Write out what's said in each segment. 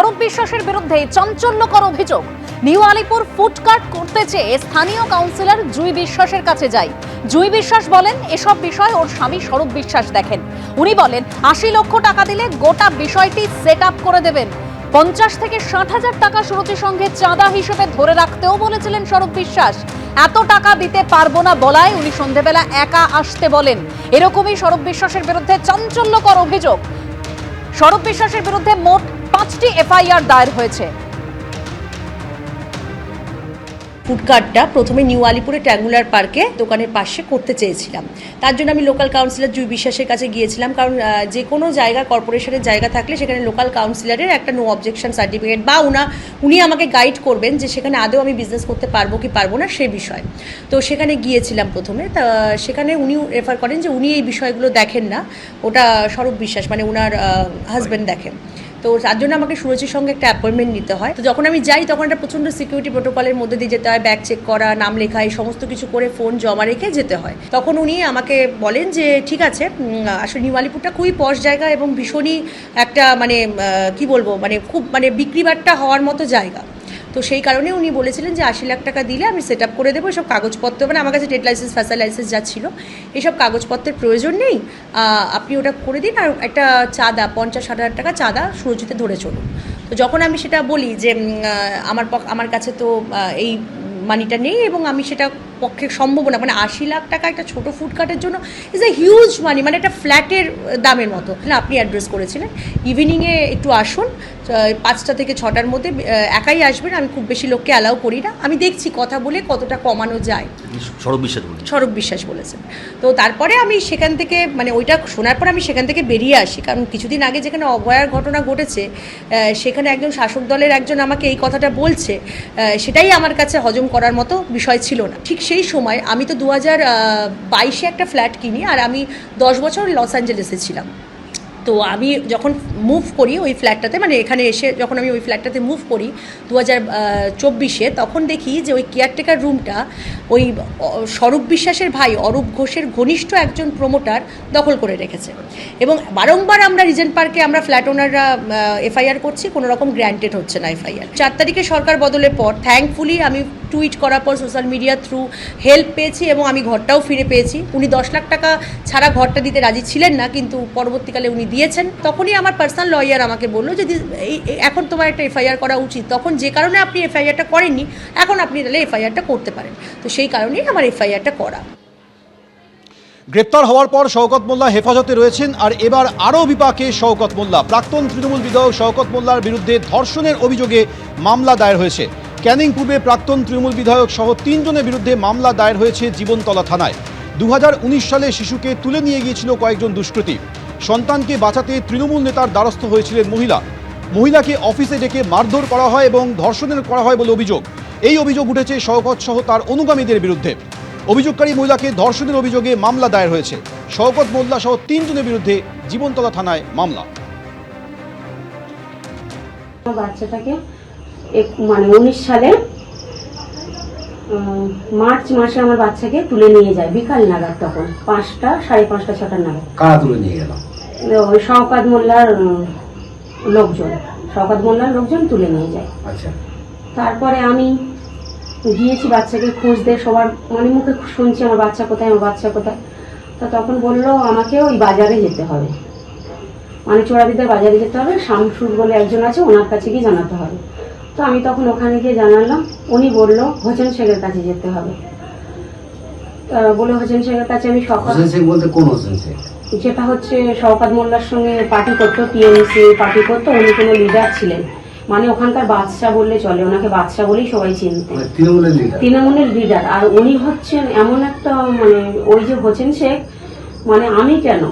স্বরূপ বিশ্বাসের বিরুদ্ধে চাঞ্চল্যকর অভিযোগ। নিউ আলিপুর ফুডকার্ট করতে চেয়ে স্থানীয় কাউন্সিলর জুই বিশ্বাসের কাছে যায়। জুই বিশ্বাস বলেন এসব বিষয় ওর স্বামী স্বরূপ বিশ্বাস দেখেন। উনি বলেন ৮০ লক্ষ টাকা দিলে গোটা বিষয়টি সেট আপ করে দেবেন। ৫০ থেকে ৬০,০০০ টাকা সুরুচির সঙ্গে চাঁদা হিসেবে ধরে রাখতেও বলেছিলেন স্বরূপ বিশ্বাস। এত টাকা দিতে পারবো না বলায় উনি সন্ধ্যেবেলা একা আসতে বলেন। এরকমই স্বরূপ বিশ্বাসের বিরুদ্ধে চাঞ্চল্যকর অভিযোগ। স্বরূপ বিশ্বাসের বিরুদ্ধে মোট ৫টি এফআইআর দায়ের হয়েছে। ফুডকার্টটা প্রথমে নিউ আলিপুরে ট্যাঙ্গুলার পার্কে দোকানের পাশে করতে চেয়েছিলাম। তার জন্য আমি লোকাল কাউন্সিলর জুই বিশ্বাসের কাছে গিয়েছিলাম, কারণ যে কোনো জায়গা কর্পোরেশনের জায়গা থাকলে সেখানে লোকাল কাউন্সিলরের একটা নো অবজেকশন সার্টিফিকেট বা উনি আমাকে গাইড করবেন যে সেখানে আদৌ আমি বিজনেস করতে পারবো কি পারবো না সে বিষয়। তো সেখানে গিয়েছিলাম প্রথমে। তা সেখানে উনি রেফার করেন যে উনি এই বিষয়গুলো দেখেন না, ওটা স্বরূপ বিশ্বাস মানে ওনার হাজব্যান্ড দেখেন। তো তার জন্য আমাকে সুরজির সঙ্গে একটা অ্যাপয়েন্টমেন্ট নিতে হয়। তো যখন আমি যাই তখন একটা প্রচণ্ড সিকিউরিটি প্রোটোকলের মধ্যে দিয়ে যেতে হয়, ব্যাগ চেক করা, নাম লেখা, এই সমস্ত কিছু করে ফোন জমা রেখে যেতে হয়। তখন উনি আমাকে বলেন যে ঠিক আছে, আসলে নিউ আলিপুরটা খুবই পশ জায়গা এবং ভীষণই একটা মানে কি বলবো মানে খুব মানে বিক্রিবাট্টা হওয়ার মতো জায়গা। তো সেই কারণে উনি বলেছিলেন যে ৮০ লাখ টাকা দিলে আমি সেট আপ করে দেবো। এসব কাগজপত্র মানে আমার কাছে ট্রেড লাইসেন্স ফ্যাসার লাইসেন্স যা ছিল এসব কাগজপত্রের প্রয়োজন নেই, আপনি ওটা করে দিন আর একটা চাঁদা ৫০-৬০,০০০ টাকা চাঁদা সুরজিতে ধরে চলুন। তো যখন আমি সেটা বলি যে আমার কাছে তো এই মানিটা নেই এবং আমি সেটা পক্ষে সম্ভব না, মানে ৮০ লাখ টাকা একটা ছোটো ফুডকার্টের জন্য ইজ এ হিউজ মানি, মানে একটা ফ্ল্যাটের দামের মতো। আপনি অ্যাড্রেস করেছিলেন ইভিনিংয়ে একটু আসুন, ৫টা থেকে ৬টার মধ্যে একাই আসবেন, আমি খুব বেশি লোককে অ্যালাউ করি না, আমি দেখছি কথা বলে কতটা কমানো যায়। স্বরূপ বিশ্বাস বলেছেন। তো তারপরে আমি সেখান থেকে মানে ওইটা শোনার পর আমি সেখান থেকে বেরিয়ে আসি, কারণ কিছুদিন আগে যেখানে অভয়ার ঘটনা ঘটেছে সেখানে একজন শাসক দলের একজন আমাকে এই কথাটা বলছে, সেটাই আমার কাছে হজম করার মতো বিষয় ছিল না। ঠিক সেই সময় আমি তো 2022-এ একটা ফ্ল্যাট কিনি আর আমি 10 বছর লস অ্যাঞ্জেলেসে ছিলাম। তো আমি যখন মুভ করি ওই ফ্ল্যাটটাতে, মানে এখানে এসে যখন আমি ওই ফ্ল্যাটটাতে মুভ করি 2024-এ, তখন দেখি যে ওই কেয়ারটেকার রুমটা ওই স্বরূপ বিশ্বাসের ভাই অরূপ ঘোষের ঘনিষ্ঠ একজন প্রমোটার দখল করে রেখেছে। এবং বারংবার আমরা রিজেন্ট পার্কে আমরা ফ্ল্যাট ওনাররা এফআইআর করছি, কোনো রকম গ্র্যান্টেড হচ্ছে না এফআইআর। 4 তারিখে সরকার বদলের পর থ্যাঙ্কফুলি আমি টুইট করার পর সোশ্যাল মিডিয়া থ্রু হেল্প পেয়েছি এবং আমি ঘরটাও ফিরে পেয়েছি। উনি 10 লাখ টাকা ছাড়া ঘরটা দিতে রাজি ছিলেন না, কিন্তু পরবর্তীকালে উনি দিয়েছেন। তখনই আমার পার্সোনাল লয়ার আমাকে বললো যে এখন তোমার একটা এফআইআর করা উচিত, তখন যে কারণে আপনি এফআইআরটা করেননি এখন আপনি তাহলে এফআইআরটা করতে পারেন। তো সেই কারণেই আমার এফআইআরটা করা। গ্রেপ্তার হওয়ার পর শওকত মোল্লা হেফাজতে রয়েছেন, আর এবার আরও বিপাকে শওকত মোল্লা। প্রাক্তন তৃণমূল বিধায়ক শওকত মোল্লার বিরুদ্ধে ধর্ষণের অভিযোগে মামলা দায়ের হয়েছে। ক্যানিং পূর্বে প্রাক্তন তৃণমূল বিধায়ক সহ 3 জনের বিরুদ্ধে মামলা দায়ের হয়েছে জীবনতলা থানায়। 2019 সালে শিশুকে তুলে নিয়ে গিয়েছিল কয়েকজন দুষ্কৃতী। সন্তানকে বাঁচাতে তৃণমূল নেতার দ্বারস্থ হয়েছিলেন মহিলাকে অফিসে ডেকে মারধর করা হয় এবং ধর্ষণের করা হয় বলে অভিযোগ। এই অভিযোগ উঠেছে শওকত সহ তার অনুগামীদের বিরুদ্ধে। অভিযোগকারী মহিলাকে ধর্ষণের অভিযোগে মামলা দায়ের হয়েছে। শওকত মোল্লা সহ 3 জনের বিরুদ্ধে জীবনতলা থানায় মামলা। বাচ্চাটাকে মানে 19 সালে মার্চ মাসে আমার বাচ্চাকে তুলে নিয়ে যায় বিকাল নাগাদ, তখন 5টা, 5:30, 6টা নাগাদ। কারা তুলে নিয়ে গেল? ওই শওকত মোল্লার লোকজন তুলে নিয়ে যায়। আচ্ছা। তারপরে আমি গিয়েছি বাচ্চাকে খুঁজতে, সবার মানে মুখে শুনছি আমার বাচ্চা কোথায়। তো তখন বললো আমাকে ওই বাজারে যেতে হবে, মানে চোরাদিদের বাজারে যেতে হবে, শামসুর বলে একজন আছে, ওনার কাছে গিয়ে জানাতে হবে। তো আমি তখন ওখানে গিয়ে জানালাম, উনি বললো হোসেন শেখের কাছে যেতে হবে। বলে হোসেন শেখের কাছে আমি হোসেন শেখ বলতে কোন হোসেন শেখ? যেটা হচ্ছে শওকত মোল্লার সঙ্গে পার্টি করতো, টিএমসি পার্টি করতো, উনি কোনো লিডার ছিলেন, মানে ওখানকার বাদশা বললে চলে, ওনাকে বাদশা বলেই সবাই চিনতেন, তৃণমূলের লিডার। আর উনি হচ্ছেন এমন একটা মানে ওই যে হোসেন শেখ মানে আমি কেন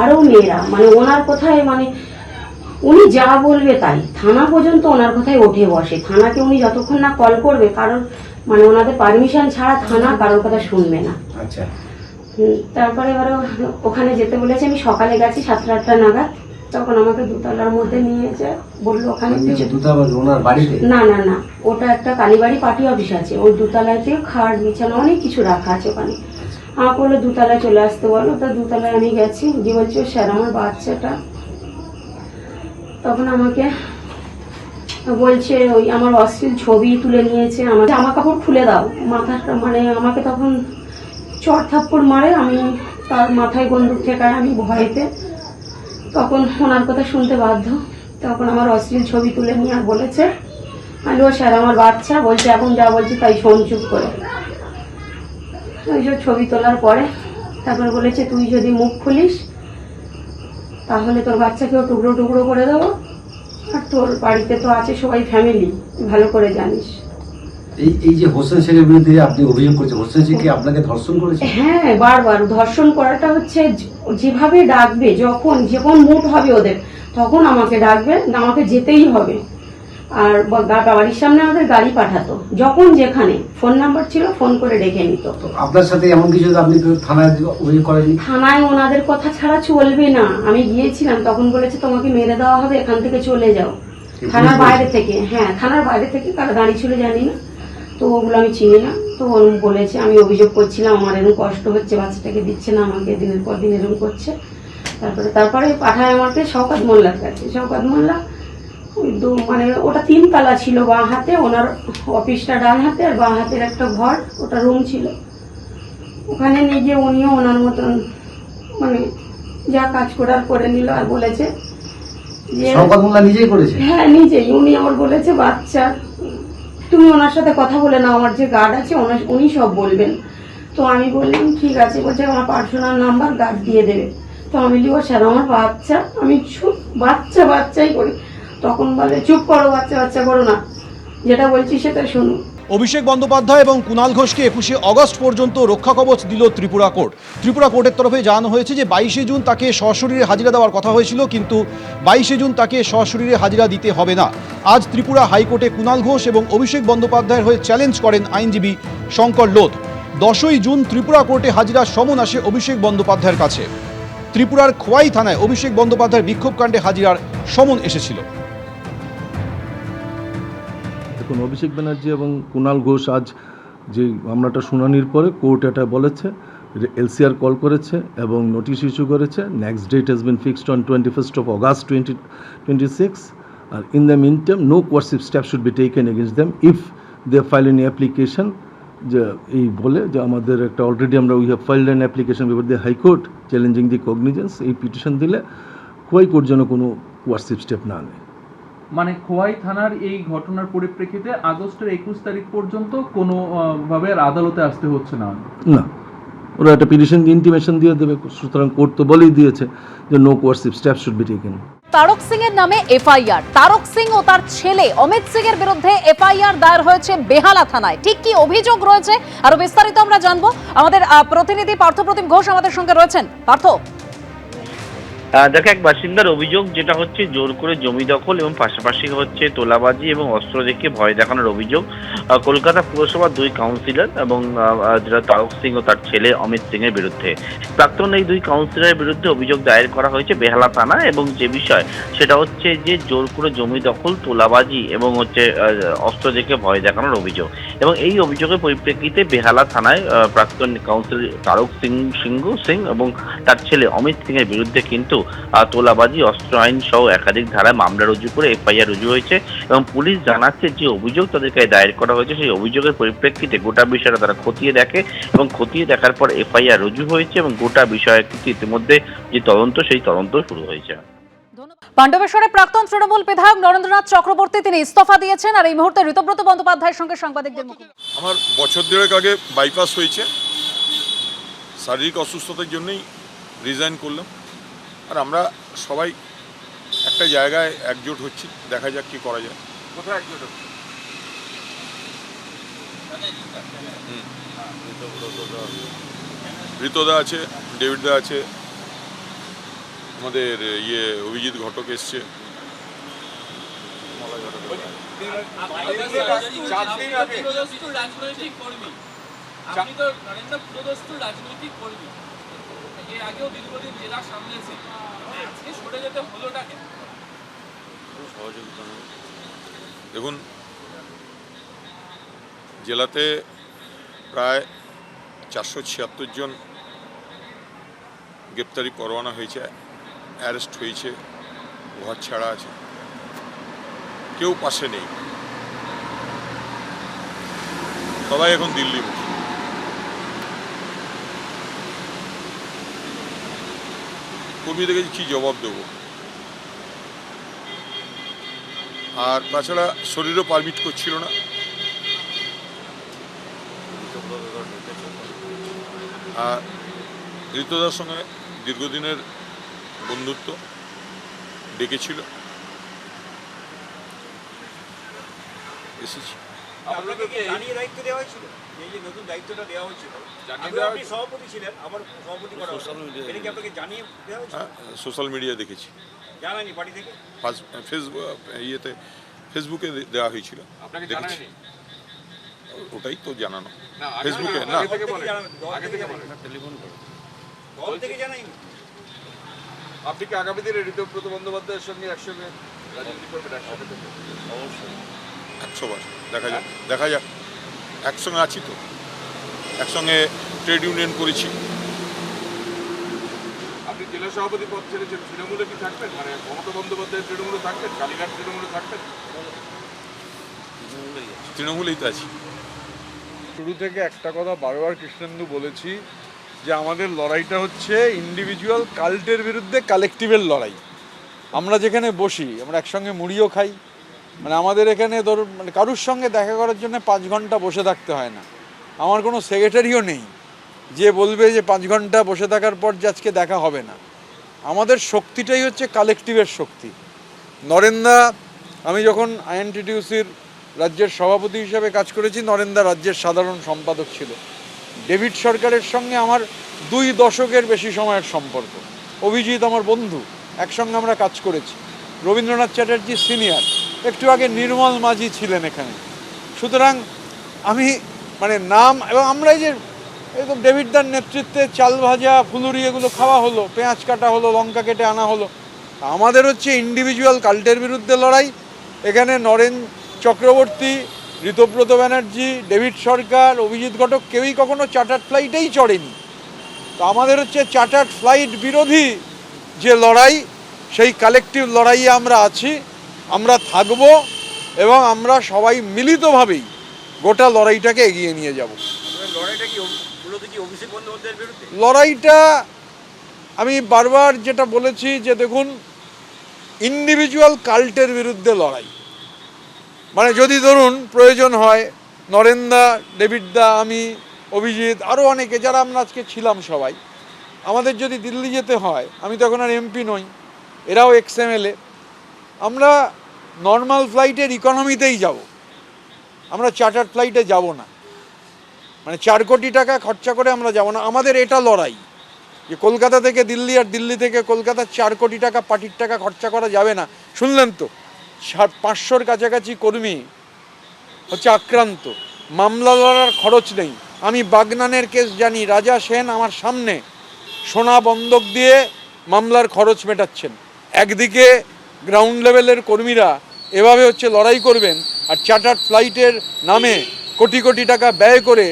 আরো মেয়েরা মানে ওনার কোথায় মানে উনি যা বলবে তাই, থানা পর্যন্ত ওনার কথায় উঠে বসে। থানাকে উনি যতক্ষণ না কল করবে কারোর মানে ওনাদের পারমিশন ছাড়া থানা কারোর কথা শুনবে না। আচ্ছা। তারপরে এবারে ওখানে যেতে বলেছে, আমি সকালে গেছি 7-8টা নাগাদ, তখন আমাকে দোতলার মধ্যে নিয়ে যায়, বললো ওখানে না ওটা একটা কালীবাড়ি পার্টি অফিস আছে, ওই দোতলাতে খাট বিছানা অনেক কিছু রাখা আছে ওখানে। আমাকে বললো দোতলায় চলে আসতে বলো। তো দোতলায় আমি গেছি, দিয়ে বলছি স্যার আমার বাচ্চাটা, তখন আমাকে বলছে ওই আমার অশ্লীল ছবি তুলে নিয়েছে, আমার জামা কাপড় খুলে দাও, মাথাটা মানে আমাকে তখন চড় থাপ্পড় মারে, আমি তার মাথায় বন্দুক ঠেকায়, আমি ভয়েতে তখন ওনার কথা শুনতে বাধ্য। তখন আমার অশ্লীল ছবি তুলে নিয়ে আর বলেছে, হ্যালো স্যার আমার বাচ্চা, বলছে এখন যা বলছে তাই শোন চুপ করে। ওইসব ছবি তোলার পরে তারপর বলেছে তুই যদি মুখ খুলিস তাহলে তোর বাচ্চাকেও টুকরো টুকরো করে দেবো, আর তোর বাড়িতে তো আছে সবাই ফ্যামিলি, ভালো করে জানিস। এই যে হোসেন শেখের বিরুদ্ধে আপনি অভিযোগ করছেন, হোসেন শেখ কি আপনাকে ধর্ষণ করেছে? হ্যাঁ, বারবার ধর্ষণ করাটা হচ্ছে যেভাবে ডাকবে, যখন মুড হবে ওদের তখন আমাকে ডাকবে, আমাকে যেতেই হবে। আর বাড়ির সামনে আমাদের গাড়ি পাঠাতো, যখন যেখানে ফোন নাম্বার ছিল ফোন করে ডেকে নিত। আপনার সাথে এমন কিছু আপনি থানায় অভিযোগ করেননি? থানায় ওনাদের কথা ছাড়া চলবে না। আমি গিয়েছিলাম তখন বলেছে তোমাকে মেরে দেওয়া হবে, এখান থেকে চলে যাও। থানার বাইরে থেকে, হ্যাঁ থানার বাইরে থেকে কারা দাঁড়িয়ে ছিল জানি না, তো ওগুলো আমি চিনি না। তো ওরকম বলেছে, আমি অভিযোগ করছিলাম আমার এরকম কষ্ট হচ্ছে, বাচ্চাটাকে দিচ্ছে না আমাকে, দিনের পর দিন এরকম করছে। তারপরে পাঠায় আমাকে শওকত মোল্লার কাছে। শওকত মোল্লা মানে ওটা 3 তলা ছিল, বাঁ হাতে ওনার অফিসটা ডান হাতে, আর বাঁ হাতের একটা ঘর, ওটা রুম ছিল। ওখানে নিয়ে গিয়ে উনিও ওনার মতন মানে যা কাজ করার করে নিল, আর বলেছে যে শওকত মোল্লা নিজেই করেছে? হ্যাঁ নিজেই। উনি আমার বলেছে বাচ্চা তুমি ওনার সাথে কথা বলে নাও, আমার যে গার্ড আছে উনি সব বলবেন। তো আমি বললাম ঠিক আছে। বলছে আমার পার্সোনাল নাম্বার গার্ড দিয়ে দেবে। তো আমি লিখো স্যার আমার বাচ্চা, আমি চুপ বাচ্চাই করি। তখন বলে চুপ করো, বাচ্চা করো না, যেটা বলছি সেটা শুনুন। অভিষেক বন্দ্যোপাধ্যায় এবং কুণাল ঘোষকে 21শে অগস্ট পর্যন্ত রক্ষা কবচ দিল ত্রিপুরা কোর্ট। ত্রিপুরা কোর্টের তরফে জানানো হয়েছে যে 22শে জুন তাকে সশরীরে হাজিরা দেওয়ার কথা হয়েছিল, কিন্তু 22শে জুন তাকে সশরীরে হাজিরা দিতে হবে না। আজ ত্রিপুরা হাইকোর্টে কুণাল ঘোষ এবং অভিষেক বন্দ্যোপাধ্যায়ের হয়ে চ্যালেঞ্জ করেন আইনজীবী শঙ্কর লোধ। 10ই জুন ত্রিপুরা কোর্টে হাজিরার সমন আসে অভিষেক বন্দ্যোপাধ্যায়ের কাছে। ত্রিপুরার খোয়াই থানায় অভিষেক বন্দ্যোপাধ্যায়ের বিক্ষোভকাণ্ডে হাজিরার সমন এসেছিল। দেখুন, অভিষেক ব্যানার্জি এবং কুণাল ঘোষ আজ যে মামলাটা শুনানির পরে কোর্ট এটা বলেছে, এলসিআর কল করেছে এবং নোটিশ ইস্যু করেছে। Next date has been fixed on 21st of August 2026, আর in the meantime no coercive step should be taken against them if they file an application. যে এই বলে যে আমাদের একটা অলরেডি আমরা we have filed an application before the high court challenging the cognizance. এই petition দিলে খোয়াই কোর্ট যেন কোনো কোয়ার্সিভ স্টেপ না নেয়। মানে খোয়াই থানার এই ঘটনার পরিপ্রেক্ষিতে আগস্টের 21 তারিখ পর্যন্ত কোনো ভাবে আদালতে আসতে হচ্ছে না? না, ওরা একটা পিটিশন ইন্টিমেশন দিয়ে দেবে, সুতরাং কোর্ট তো বলেই দিয়েছে যে no coercive step should be taken. Tarak Singh এর নামে এফআইআর। তারক সিং ও তার ছেলে অমিত সিং এর বিরুদ্ধে এফআইআর দায়ের হয়েছে বেহালা থানায়। ঠিক কি অভিযোগ রয়েছে আরো বিস্তারিত আমরা জানবো। আমাদের প্রতিনিধি পার্থপ্রতিম ঘোষ আমাদের সঙ্গে রয়েছেন। পার্থ, দেখো, এক বাসিন্দার অভিযোগ যেটা হচ্ছে জোর করে জমি দখল এবং পাশাপাশি হচ্ছে তোলাবাজি এবং অস্ত্র দেখে ভয় দেখানোর অভিযোগ কলকাতা পুরসভার 2 কাউন্সিলর এবং যেটা তারক সিং ও তার ছেলে অমিত সিং এর বিরুদ্ধে। প্রাক্তন এই 2 কাউন্সিলরের বিরুদ্ধে অভিযোগ দায়ের করা হয়েছে বেহালা থানা, এবং যে বিষয় সেটা হচ্ছে যে জোর করে জমি দখল, তোলাবাজি এবং হচ্ছে অস্ত্র দেখে ভয় দেখানোর অভিযোগ। এবং এই অভিযোগের পরিপ্রেক্ষিতে বেহালা থানায় প্রাক্তন কাউন্সিলর তারক সিং এবং তার ছেলে অমিত সিং এর বিরুদ্ধে কিন্তু তোলাবাজি, অস্ত্র আইন সহ একাধিক ধারায় মামলা রুজু করে এফআইআর রুজু হয়েছে। এবং পুলিশ জানাচ্ছে যে অভিযোগ তাদেরকে দায়ের করা হয়েছে সেই অভিযোগের পরিপ্রেক্ষিতে গোটা বিষয়টা তারা খতিয়ে দেখে, এবং খতিয়ে দেখার পর এফআইআর রুজু হয়েছে এবং গোটা বিষয়ে কিন্তু ইতিমধ্যে যে তদন্ত সেই তদন্ত শুরু হয়েছে। পাণ্ডবেশ্বরের প্রাক্তন তৃণমূল বিধায়ক নরেন্দ্রনাথ চক্রবর্তী তিনি ইস্তফা দিয়েছেন, আর এই মুহূর্তে ঋতব্রত বন্দ্যোপাধ্যায়ের সঙ্গে সাংবাদিকদের মুখে। আমার বছর দেড়েক আগে বাইপাস হয়েছে, শারীরিক অসুস্থতার জন্যই রিজাইন করলাম। আর আমরা সবাই একটা জায়গায় একজোট হচ্ছি, দেখা যাক কি করা যায়। কোথায় একজোট হচ্ছে? ঋতদা আছে, ডেভিডদা আছে, আমাদের অভিজিৎ ঘটক এসছে। দেখুন, জেলাতে প্রায় 476 জন গ্রেপ্তারি পরোয়ানা হয়েছে, অ্যারেস্ট হয়েছে, ঘর ছাড়া আছে। কেউ পাশে নেই, সবাই এখন দিল্লি বসে। কর্মীদেরকে কি জবাব দেবো? আর তাছাড়া শরীরও পারমিট করছিল না। আর ঋতুদার সঙ্গে দীর্ঘদিনের বন্ধুত্ব, ডেকেছিল, এসেছি। সোশ্যাল মিডিয়া দেখেছি, ফেসবুকে দেওয়া হয়েছিল, দেখেছি। ওটাই তো জানানো, ফেসবুকে না। আপনি কি আগামী দিনে ঋতুব্রত বন্দ্যোপাধ্যায়ের সঙ্গে একসঙ্গে রাজনীতি করবেন? অবশ্যই 100 বার দেখা যাক। একসঙ্গে আছি তো, একসঙ্গে ট্রেড ইউনিয়ন করেছি। আপনি জেলা সভাপতি পদ ছেড়েছেন, তৃণমূলে কি থাকবেন? মানে মমতা বন্দ্যোপাধ্যায়ের তৃণমূলে থাকবেন? কালীঘাট তৃণমূলে থাকবেন? তৃণমূলেই তো আছি। শুরু থেকে একটা কথা বারবার কৃষ্ণেন্দু বলেছি যে আমাদের লড়াইটা হচ্ছে ইন্ডিভিজুয়াল কাল্টের বিরুদ্ধে কালেকটিভের লড়াই। আমরা যেখানে বসি, আমরা একসঙ্গে মুড়িও খাই, মানে আমাদের এখানে ধরুন মানে কারুর সঙ্গে দেখা করার জন্য 5 ঘন্টা বসে থাকতে হয় না। আমার কোনো সেক্রেটারিও নেই যে বলবে যে 5 ঘন্টা বসে থাকার পর যে আজকে দেখা হবে না। আমাদের শক্তিটাই হচ্ছে কালেকটিভের শক্তি। নরেন্দা, আমি যখন আইএনটিটিউসির রাজ্যের সভাপতি হিসেবে কাজ করেছি, নরেন্দা রাজ্যের সাধারণ সম্পাদক ছিল। ডেভিড সরকারের সঙ্গে আমার 2 দশকের বেশি সময়ের সম্পর্ক। অভিজিৎ আমার বন্ধু, একসঙ্গে আমরা কাজ করেছি। রবীন্দ্রনাথ চ্যাটার্জি সিনিয়র, একটু আগে নির্মল মাঝি ছিলেন এখানে। সুতরাং আমি মানে নাম, এবং আমরা এই যে একদম ডেভিডদার নেতৃত্বে চাল ভাজা ফুলুরি এগুলো খাওয়া হলো, পেঁয়াজ কাটা হলো, লঙ্কা কেটে আনা হলো। আমাদের হচ্ছে ইন্ডিভিজুয়াল কাল্টের বিরুদ্ধে লড়াই। এখানে নরেন চক্রবর্তী, ঋতব্রত ব্যানার্জি, ডেভিড সরকার, অভিজিৎ ঘটক কেউই কখনো চার্টার্ড ফ্লাইটেই চড়েনি। তো আমাদের হচ্ছে চার্টার্ড ফ্লাইট বিরোধী যে লড়াই, সেই কালেকটিভ লড়াইয়ে আমরা আছি, আমরা থাকব, এবং আমরা সবাই মিলিতভাবেই গোটা লড়াইটাকে এগিয়ে নিয়ে যাব। লড়াইটা আমি বারবার যেটা বলেছি যে দেখুন, ইন্ডিভিজুয়াল কাল্টের বিরুদ্ধে লড়াই। মানে যদি ধরুন প্রয়োজন হয়, নরেন্দা, ডেভিডদা, আমি, অভিজিৎ, আরও অনেকে যারা আমরা আজকে ছিলাম সবাই, আমাদের যদি দিল্লি যেতে হয়, আমি তখন আর এমপি নই, এরাও XMLA, আমরা নর্মাল ফ্লাইটের ইকোনমিতেই যাব, আমরা চার্টার্ড ফ্লাইটে যাব না। মানে 4 কোটি টাকা খরচা করে আমরা যাব না। আমাদের এটা লড়াই যে কলকাতা থেকে দিল্লি আর দিল্লি থেকে কলকাতা 4 কোটি টাকা পার্টির টাকা খরচা করা যাবে না। শুনলেন তো, 500-র কাছাকাছি কর্মী হচ্ছে আক্রান্ত, মামলা লড়ার খরচ নেই। আমি বাগনানের কেস জানি, রাজা সেন আমার সামনে সোনা বন্ধক দিয়ে মামলার খরচ মেটাচ্ছেন। একদিকে গ্রাউন্ড লেভেলের কর্মীরা এভাবে হচ্ছে লড়াই করবেন, আর চার্টার্ড ফ্লাইটের নামে কোটি কোটি টাকা ব্যয় করে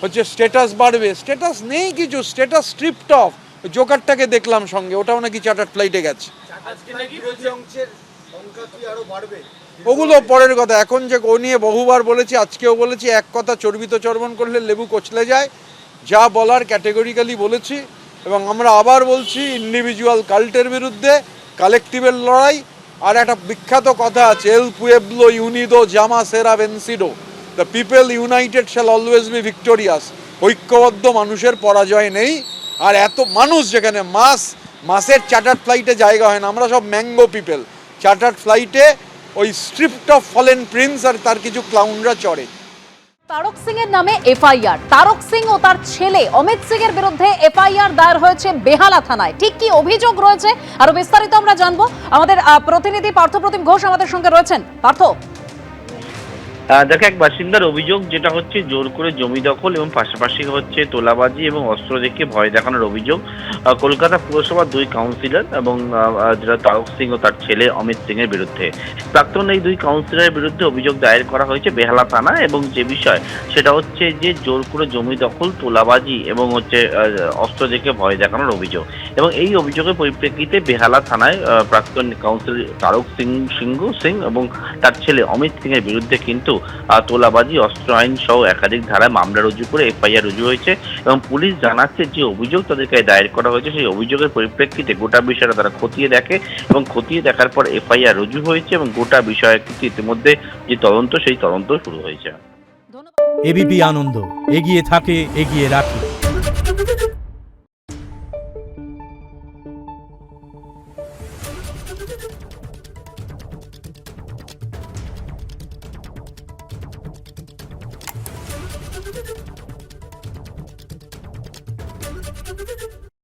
হচ্ছে স্ট্যাটাস বাড়বে। স্ট্যাটাস নেই কিছু, স্ট্যাটাস স্ট্রিপড অফ। জোকারটাকে দেখলাম সঙ্গে, ওটাও নাকি চার্টার্ড ফ্লাইটে গেছে। ওগুলো পরের কথা। এখন যে ও নিয়ে বহুবার বলেছি, আজকেও বলেছি, এক কথা চর্বিত চর্বণ করলে লেবু কচলে যায়। যা বলার ক্যাটেগরিক্যালি বলেছি, এবং আমরা আবার বলছি, ইন্ডিভিজুয়াল কাল্টের বিরুদ্ধে কালেকটিভের লড়াই। আর একটা বিখ্যাত কথা আছে, এল পুয়েবলো ইউনিদো জামা সেরা ভেন্সিডো, the people united shall always be victorious. ঐক্যবদ্ধ মানুষের পরাজয় নেই। আর এত মানুষ যেখানে মাসের চার্টার্ড ফ্লাইটে জায়গা হয় না, আমরা সব ম্যাঙ্গো পিপল। চার্টার্ড ফ্লাইটে ওই স্ট্রিপ্ট অফ ফলেন প্রিন্স আর তার কিছু ক্লাউনরা চড়ে। তারক সিং এর নামে এফআইআর। তারক সিং ও তার ছেলে অমিত সিং এর বিরুদ্ধে এফআইআর দায়ের হয়েছে বেহালা থানায়। ঠিক কি অভিযোগ রয়েছে আরো বিস্তারিত আমরা জানবো। আমাদের প্রতিনিধি পার্থপ্রতিম ঘোষ আমাদের সঙ্গে রয়েছেন। পার্থ, দেখো, এক বাসিন্দার অভিযোগ যেটা হচ্ছে জোর করে জমি দখল এবং পাশাপাশি হচ্ছে তোলাবাজি এবং অস্ত্র দেখে ভয় দেখানোর অভিযোগ কলকাতা পুরসভার 2 কাউন্সিলর এবং যেটা তারক সিং ও তার ছেলে অমিত সিং এর বিরুদ্ধে। প্রাক্তন এই 2 কাউন্সিলরের বিরুদ্ধে অভিযোগ দায়ের করা হয়েছে বেহালা থানা, এবং যে বিষয় সেটা হচ্ছে যে জোর করে জমি দখল, তোলাবাজি এবং হচ্ছে অস্ত্র দেখে ভয় দেখানোর অভিযোগ। এবং এই অভিযোগের পরিপ্রেক্ষিতে বেহালা থানায় প্রাক্তন কাউন্সিলর তারক সিং এবং তার ছেলে অমিত সিং এর বিরুদ্ধে কিন্তু তোলাবাজি, অস্ত্র আইন সহ একাধিক ধারায় মামলা রুজু করে এফআইআর রুজু হয়েছে। এবং পুলিশ জানাচ্ছে যে অভিযোগ তাদেরকে দায়ের করা হয়েছে সেই অভিযোগের পরিপ্রেক্ষিতে গোটা বিষয়টা তারা খতিয়ে দেখে, এবং খতিয়ে দেখার পর এফআইআর রুজু হয়েছে এবং গোটা বিষয়ে কিন্তু ইতিমধ্যে যে তদন্ত সেই তদন্ত শুরু হয়েছে। এবিপি আনন্দ, এগিয়ে থাকে, এগিয়ে রাখে।